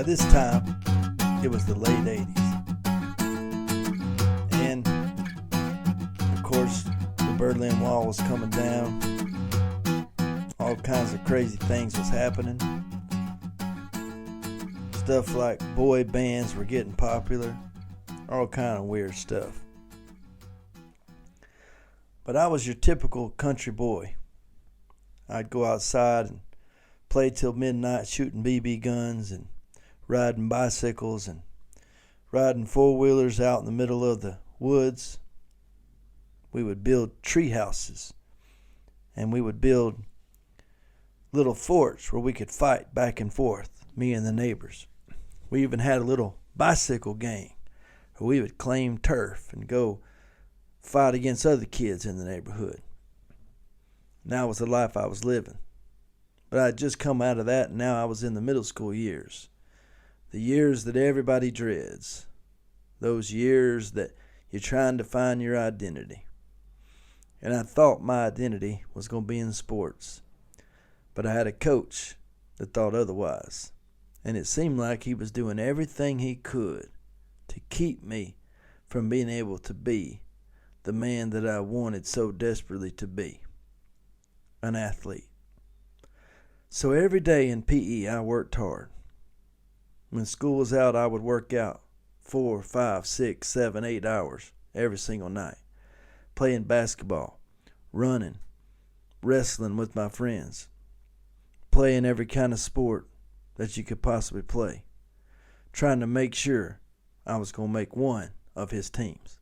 Now this time, it was the late 80s. And, of course, the Berlin Wall was coming down. All kinds of crazy things was happening. Stuff like boy bands were getting popular. All kind of weird stuff. But I was your typical country boy. I'd go outside and play till midnight shooting BB guns and riding bicycles and riding four-wheelers out in the middle of the woods. We would build tree houses, and we would build little forts where we could fight back and forth, me and the neighbors. We even had a little bicycle gang where we would claim turf and go fight against other kids in the neighborhood. And that was the life I was living. But I had just come out of that, and now I was in the middle school years. The years that everybody dreads. Those years that you're trying to find your identity. And I thought my identity was going to be in sports. But I had a coach that thought otherwise. And it seemed like he was doing everything he could to keep me from being able to be the man that I wanted so desperately to be, an athlete. So every day in PE I worked hard. When school was out, I would work out 4, 5, 6, 7, 8 hours every single night, playing basketball, running, wrestling with my friends, playing every kind of sport that you could possibly play, trying to make sure I was going to make one of his teams.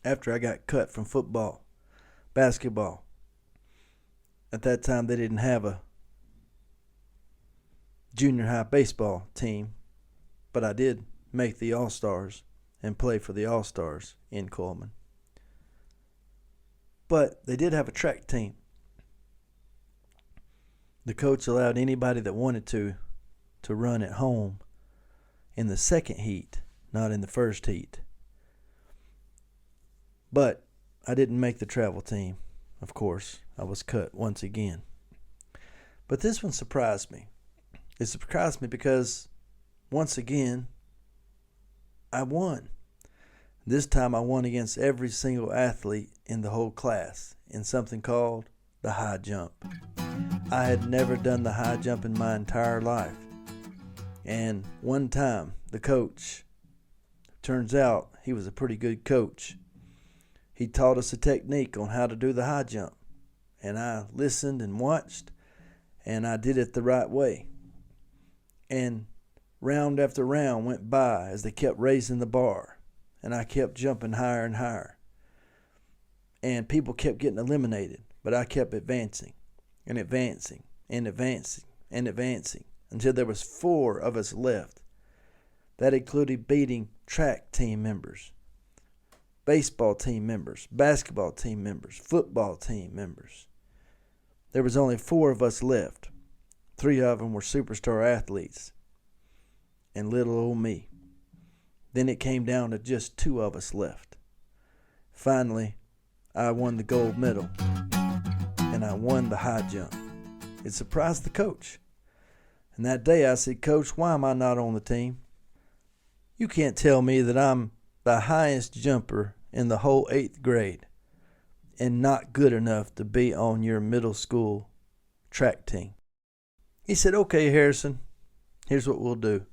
After I got cut from football, basketball, at that time they didn't have a junior high baseball team, but I did make the All-Stars and play for the All-Stars in Coleman. But they did have a track team. The coach allowed anybody that wanted to run at home in the second heat, not in the first heat. But I didn't make the travel team, of course. I was cut once again. But this one surprised me. It surprised me because, once again, I won. This time I won against every single athlete in the whole class in something called the high jump. I had never done the high jump in my entire life. And one time, the coach, turns out he was a pretty good coach. He taught us a technique on how to do the high jump. And I listened and watched, and I did it the right way. And round after round went by as they kept raising the bar. And I kept jumping higher and higher. And people kept getting eliminated, but I kept advancing and advancing and advancing and advancing until there was 4 of us left. That included beating track team members, baseball team members, basketball team members, football team members. There was only 4 of us left. 3 of them were superstar athletes, and little old me. Then it came down to just 2 of us left. Finally, I won the gold medal, and I won the high jump. It surprised the coach. And that day I said, "Coach, why am I not on the team? You can't tell me that I'm the highest jumper in the whole 8th grade and not good enough to be on your middle school track team." He said, "Okay, Harrison, here's what we'll do.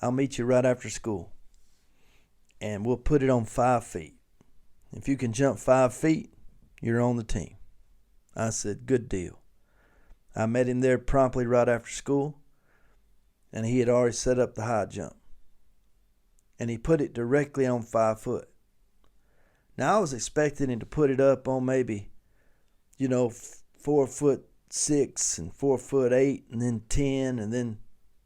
I'll meet you right after school, and we'll put it on 5 feet. If you can jump 5 feet, you're on the team." I said, "Good deal." I met him there promptly right after school, and he had already set up the high jump. And he put it directly on 5 foot. Now I was expecting him to put it up on maybe, 4'6" and 4'8", and then 10, and then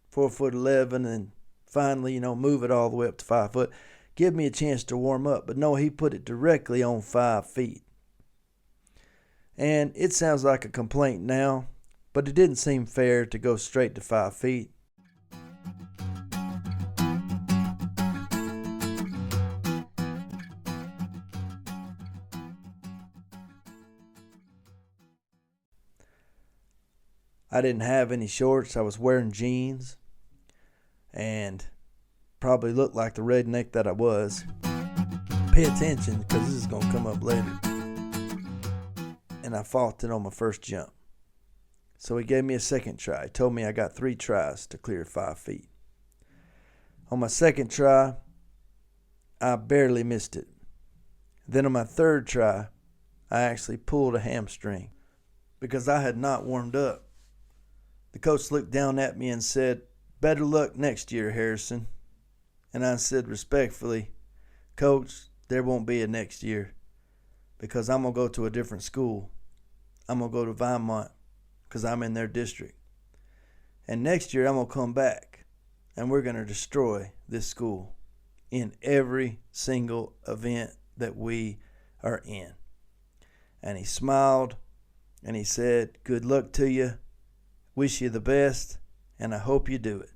4'11", and finally, move it all the way up to 5 foot. Give me a chance to warm up. But no, he put it directly on 5 feet. And it sounds like a complaint now, but it didn't seem fair to go straight to 5 feet. I didn't have any shorts. I was wearing jeans. and probably looked like the redneck that I was. Pay attention, because this is going to come up later. And I faulted it on my first jump. So he gave me a second try. He told me I got 3 tries to clear 5 feet. On my second try, I barely missed it. Then on my third try, I actually pulled a hamstring because I had not warmed up. The coach looked down at me and said, "Better luck next year, Harrison." And I said respectfully, "Coach, there won't be a next year because I'm going to go to a different school. I'm going to go to Vermont because I'm in their district. And next year I'm going to come back and we're going to destroy this school in every single event that we are in." And he smiled and he said, "Good luck to you. Wish you the best, and I hope you do it."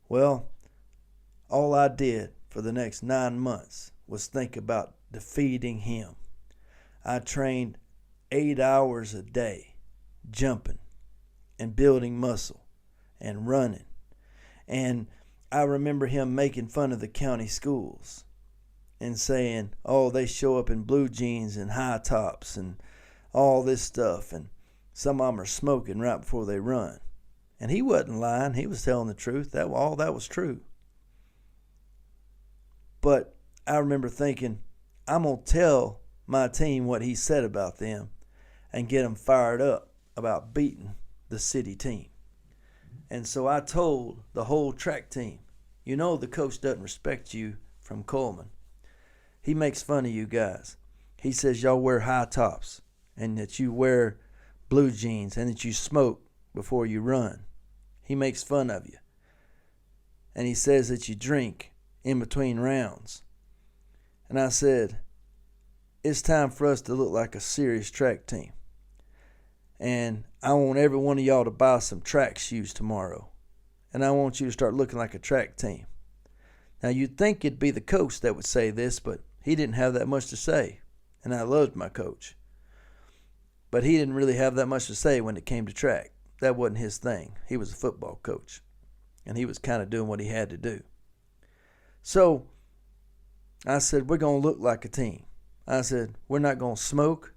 Well, all I did for the next 9 months was think about defeating him. I trained 8 hours a day, jumping and building muscle and running. And I remember him making fun of the county schools and saying, "Oh, they show up in blue jeans and high tops and all this stuff, and some of them are smoking right before they run." And he wasn't lying. He was telling the truth. All that was true. But I remember thinking, I'm going to tell my team what he said about them and get them fired up about beating the city team. And so I told the whole track team, "You know the coach doesn't respect you from Coleman. He makes fun of you guys. He says y'all wear high tops and that you wear blue jeans and that you smoke before you run. He makes fun of you. And he says that you drink in between rounds." And I said, "It's time for us to look like a serious track team. And I want every one of y'all to buy some track shoes tomorrow. And I want you to start looking like a track team." Now you'd think it'd be the coach that would say this, but he didn't have that much to say. And I loved my coach. But he didn't really have that much to say when it came to track. That wasn't his thing. He was a football coach. And he was kind of doing what he had to do. So I said, "We're going to look like a team." I said, "We're not going to smoke.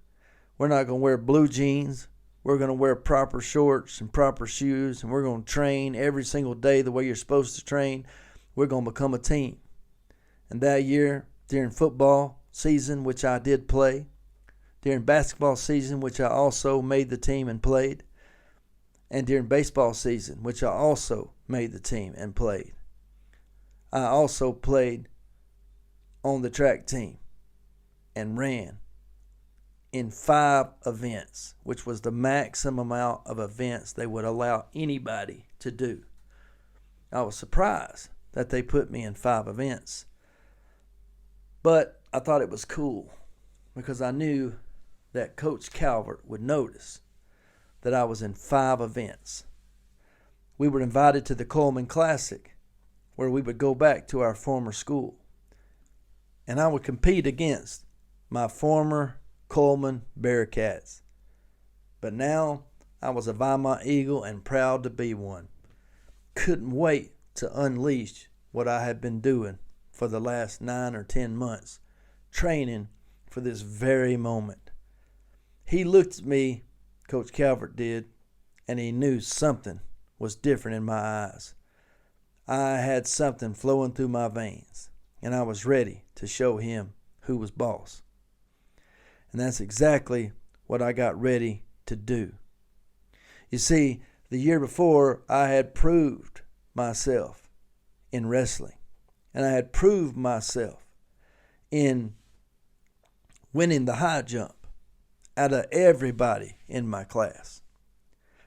We're not going to wear blue jeans. We're going to wear proper shorts and proper shoes. And we're going to train every single day the way you're supposed to train. We're going to become a team." And that year, during football season, which I did play, during basketball season, which I also made the team and played, and during baseball season, which I also made the team and played, I also played on the track team and ran in 5 events, which was the maximum amount of events they would allow anybody to do. I was surprised that they put me in 5 events, but I thought it was cool because I knew that Coach Calvert would notice that I was in 5 events. We were invited to the Coleman Classic, where we would go back to our former school. And I would compete against my former Coleman Bearcats. But now I was a Vermont Eagle and proud to be one. Couldn't wait to unleash what I had been doing for the last 9 or 10 months, training for this very moment. He looked at me, Coach Calvert did, and he knew something was different in my eyes. I had something flowing through my veins, and I was ready to show him who was boss. And that's exactly what I got ready to do. You see, the year before, I had proved myself in wrestling, and I had proved myself in winning the high jump out of everybody in my class.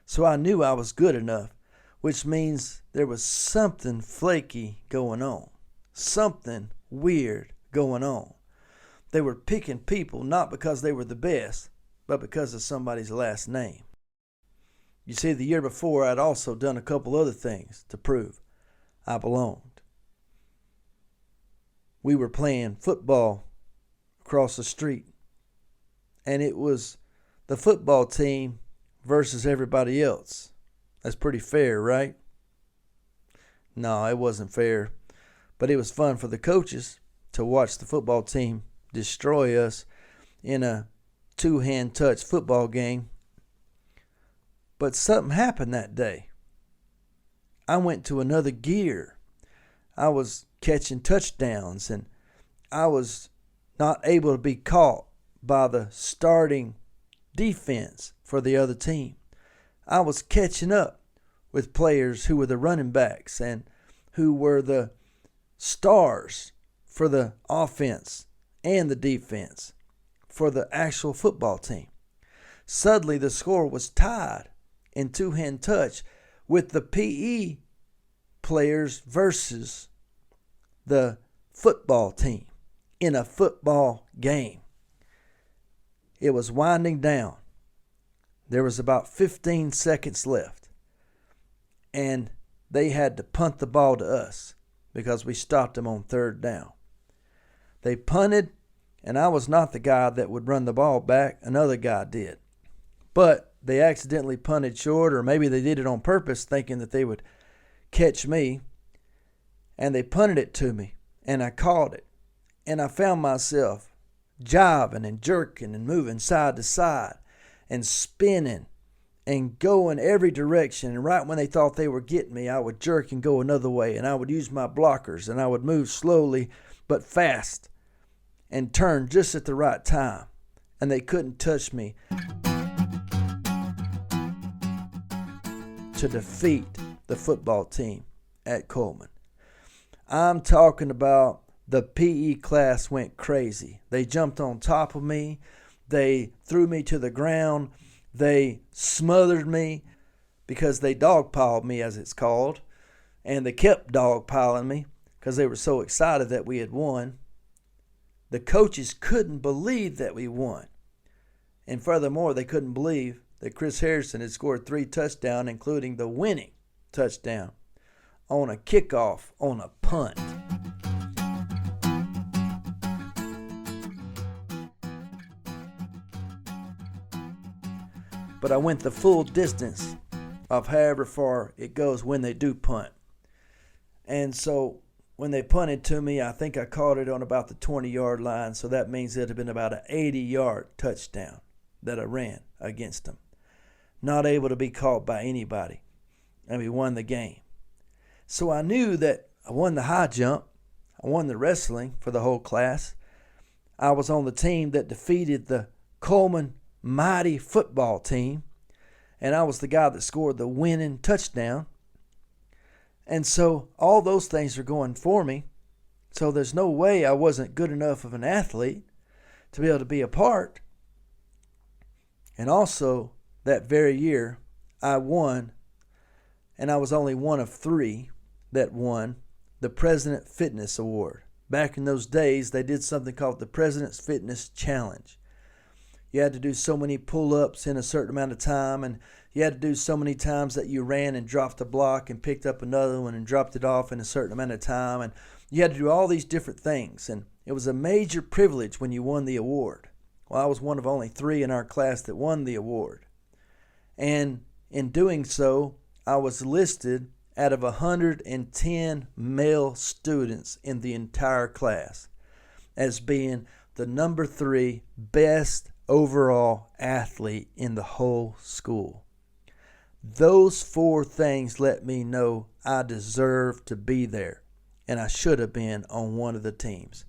So I knew I was good enough, which means there was something flaky going on, something weird going on. They were picking people not because they were the best, but because of somebody's last name. You see, the year before, I'd also done a couple other things to prove I belonged. We were playing football across the street, and it was the football team versus everybody else. That's pretty fair, right? No, it wasn't fair. But it was fun for the coaches to watch the football team destroy us in a two-hand touch football game. But something happened that day. I went to another gear. I was catching touchdowns, and I was not able to be caught by the starting defense for the other team. I was catching up with players who were the running backs and who were the stars for the offense and the defense for the actual football team. Suddenly the score was tied in two-hand touch with the PE players versus the football team in a football game. It was winding down. There was about 15 seconds left, and they had to punt the ball to us because we stopped them on third down. They punted, and I was not the guy that would run the ball back. Another guy did. But they accidentally punted short, or maybe they did it on purpose, thinking that they would catch me. And they punted it to me, and I caught it. And I found myself jiving and jerking and moving side to side and spinning and going every direction. And right when they thought they were getting me, I would jerk and go another way. And I would use my blockers, and I would move slowly but fast and turn just at the right time. And they couldn't touch me to defeat the football team at Coleman. I'm talking about the PE class went crazy. They jumped on top of me. They threw me to the ground. They smothered me because they dogpiled me, as it's called. And they kept dogpiling me because they were so excited that we had won. The coaches couldn't believe that we won. And furthermore, they couldn't believe that Chris Harrison had scored 3 touchdowns, including the winning touchdown on a kickoff on a punt. But I went the full distance of however far it goes when they do punt. And so when they punted to me, I think I caught it on about the 20-yard line. So that means it would have been about an 80-yard touchdown that I ran against them. Not able to be caught by anybody. And we won the game. So I knew that I won the high jump. I won the wrestling for the whole class. I was on the team that defeated the Coleman mighty football team, and I was the guy that scored the winning touchdown. And so all those things are going for me. So there's no way I wasn't good enough of an athlete to be able to be a part. And also that very year I won, and I was only one of 3 that won the President Fitness Award. Back in those days, they did something called the President's Fitness Challenge. You had to do so many pull-ups in a certain amount of time, and you had to do so many times that you ran and dropped a block and picked up another one and dropped it off in a certain amount of time. And you had to do all these different things, and it was a major privilege when you won the award. Well, I was one of only 3 in our class that won the award. And in doing so, I was listed out of 110 male students in the entire class as being the number 3 best overall athlete in the whole school. Those 4 things let me know I deserved to be there, and I should have been on one of the teams.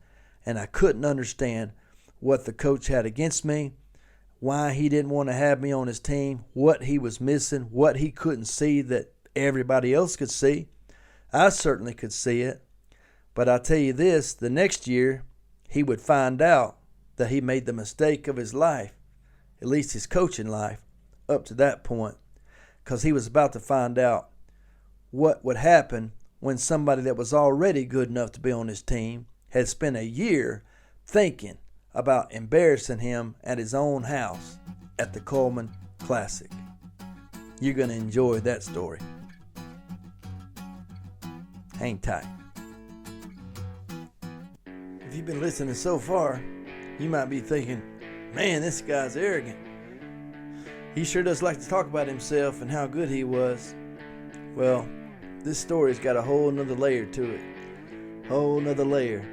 And I couldn't understand what the coach had against me, why he didn't want to have me on his team, what he was missing, what he couldn't see that everybody else could see. I certainly could see it. But I tell you this, the next year he would find out that he made the mistake of his life, at least his coaching life, up to that point, because he was about to find out what would happen when somebody that was already good enough to be on his team had spent a year thinking about embarrassing him at his own house at the Coleman Classic. You're going to enjoy that story. Hang tight. If you've been listening so far, you might be thinking, man, this guy's arrogant. He sure does like to talk about himself and how good he was. Well, this story's got a whole nother layer to it. Whole nother layer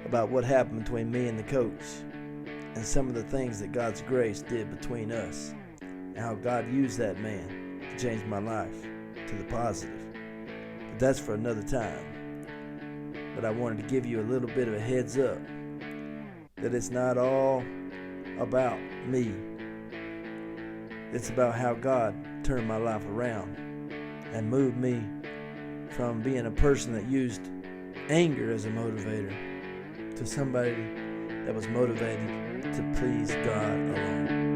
about what happened between me and the coach, and some of the things that God's grace did between us, and how God used that man to change my life to the positive. But that's for another time. But I wanted to give you a little bit of a heads up that it's not all about me. It's about how God turned my life around and moved me from being a person that used anger as a motivator to somebody that was motivated to please God alone.